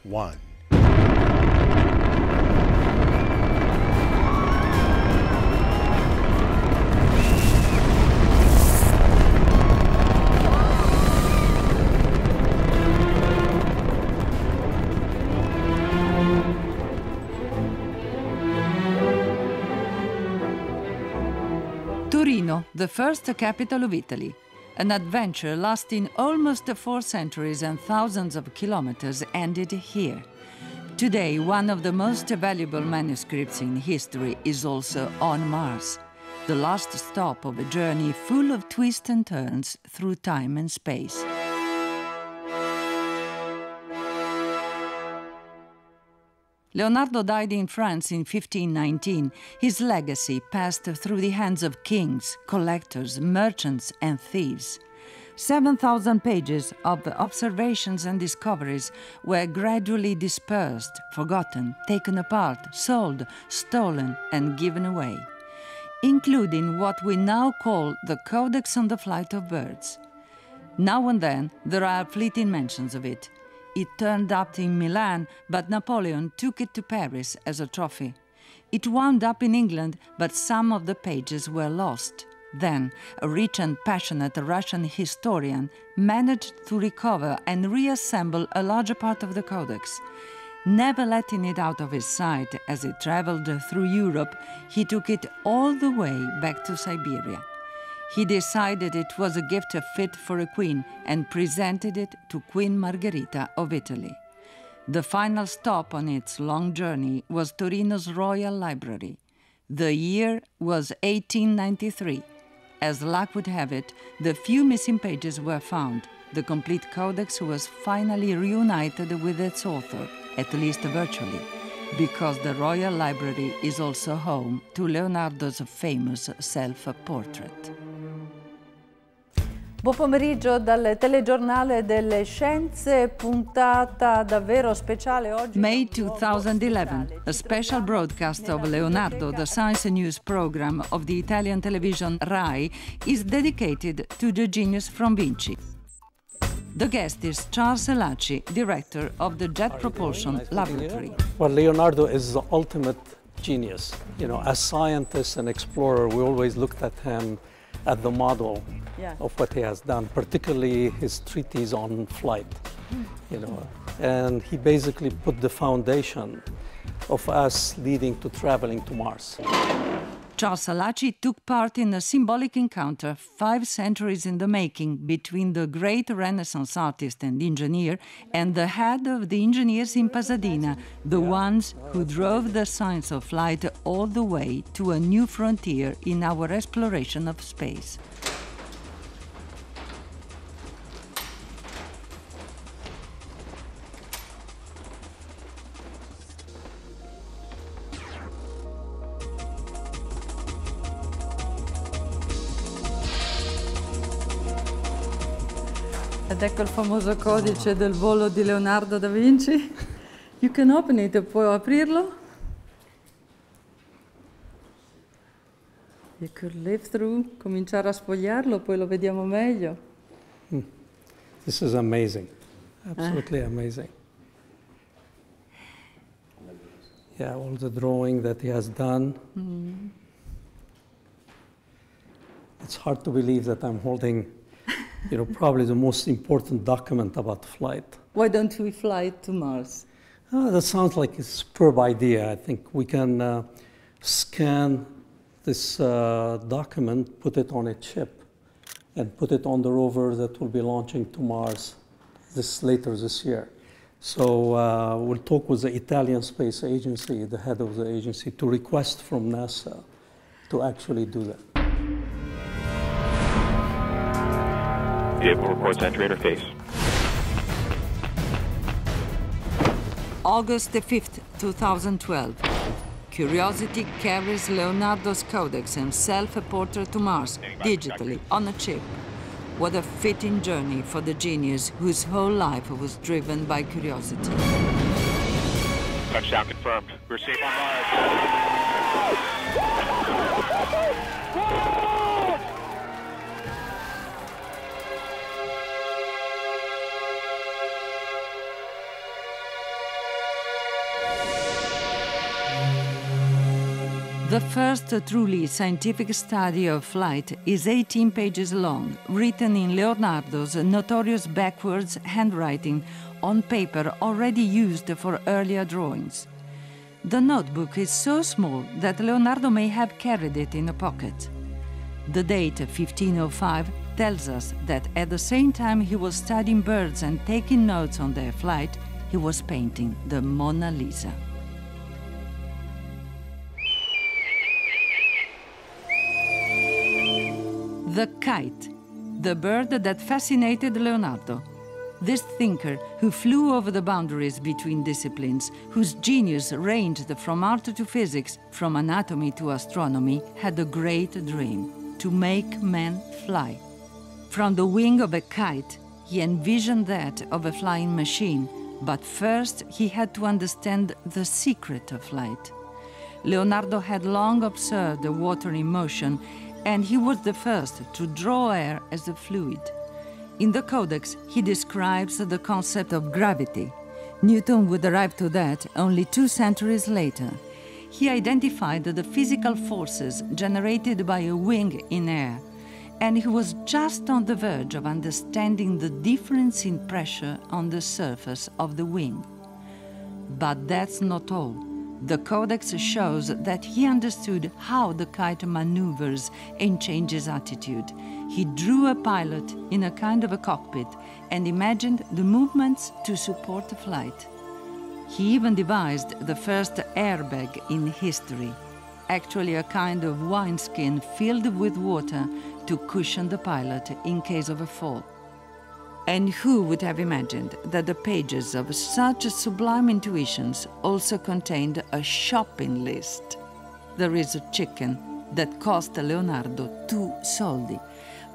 1. Torino, the first capital of Italy. An adventure lasting almost 4 centuries and thousands of kilometers ended here. Today, one of the most valuable manuscripts in history is also on Mars, the last stop of a journey full of twists and turns through time and space. Leonardo died in France in 1519. His legacy passed through the hands of kings, collectors, merchants, and thieves. 7,000 pages of observations and discoveries were gradually dispersed, forgotten, taken apart, sold, stolen, and given away, including what we now call the Codex on the Flight of Birds. Now and then, there are fleeting mentions of it. It turned up in Milan, but Napoleon took it to Paris as a trophy. It wound up in England, but some of the pages were lost. Then, a rich and passionate Russian historian managed to recover and reassemble a larger part of the Codex. Never letting it out of his sight as it traveled through Europe, he took it all the way back to Siberia. He decided it was a gift fit for a queen and presented it to Queen Margherita of Italy. The final stop on its long journey was Torino's Royal Library. The year was 1893. As luck would have it, the few missing pages were found. The complete codex was finally reunited with its author, at least virtually, because the Royal Library is also home to Leonardo's famous self-portrait. Buon pomeriggio dal telegiornale delle scienze, puntata davvero speciale oggi. May 2011, a special broadcast of Leonardo, the science news program of the Italian television RAI, is dedicated to the genius from Vinci. The guest is Charles Elaci, director of the Jet Propulsion Laboratory. Well, Leonardo is the ultimate genius. You know, as scientist and explorer, we always looked at him as the model of what he has done, particularly his treatise on flight, you know. And he basically put the foundation of us leading to traveling to Mars. Charles Elaci took part in a symbolic encounter 5 centuries in the making between the great Renaissance artist and engineer and the head of the engineers in Pasadena, the ones who drove the science of flight all the way to a new frontier in our exploration of space. Ed ecco il famoso codice del volo di Leonardo da Vinci. You can open it, puoi aprirlo. You could live through, cominciare a sfogliarlo, poi lo vediamo meglio. This is amazing, absolutely amazing. Yeah, all the drawing that he has done. It's hard to believe that I'm holding, you know, probably the most important document about flight. Why don't we fly to Mars? That sounds like a superb idea. I think we can scan this document, put it on a chip, and put it on the rover that will be launching to Mars later this year. So we'll talk with the Italian Space Agency, the head of the agency, to request from NASA to actually do that. Vehicle reports entry interface. August 5th, 2012. Curiosity carries Leonardo's Codex and self-portrait to Mars, digitally, on a chip. What a fitting journey for the genius whose whole life was driven by curiosity. Touchdown confirmed. We're safe on Mars. The first truly scientific study of flight is 18 pages long, written in Leonardo's notorious backwards handwriting on paper already used for earlier drawings. The notebook is so small that Leonardo may have carried it in a pocket. The date 1505 tells us that at the same time he was studying birds and taking notes on their flight, he was painting the Mona Lisa. The kite, the bird that fascinated Leonardo. This thinker who flew over the boundaries between disciplines, whose genius ranged from art to physics, from anatomy to astronomy, had a great dream: to make men fly. From the wing of a kite, he envisioned that of a flying machine, but first he had to understand the secret of flight. Leonardo had long observed the water in motion, and he was the first to draw air as a fluid. In the Codex, he describes the concept of gravity. Newton would arrive to that only 2 centuries later. He identified the physical forces generated by a wing in air, and he was just on the verge of understanding the difference in pressure on the surface of the wing. But that's not all. The Codex shows that he understood how the kite maneuvers and changes attitude. He drew a pilot in a kind of a cockpit and imagined the movements to support the flight. He even devised the first airbag in history, actually a kind of wineskin filled with water to cushion the pilot in case of a fall. And who would have imagined that the pages of such sublime intuitions also contained a shopping list? There is a chicken that cost Leonardo 2 soldi,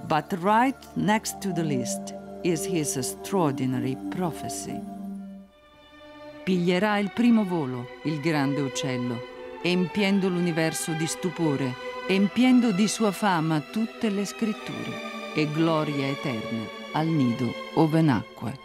but right next to the list is his extraordinary prophecy. Piglierà il primo volo, il grande uccello, empiendo l'universo di stupore, empiendo di sua fama tutte le scritture, e gloria eterna al nido ove nacque.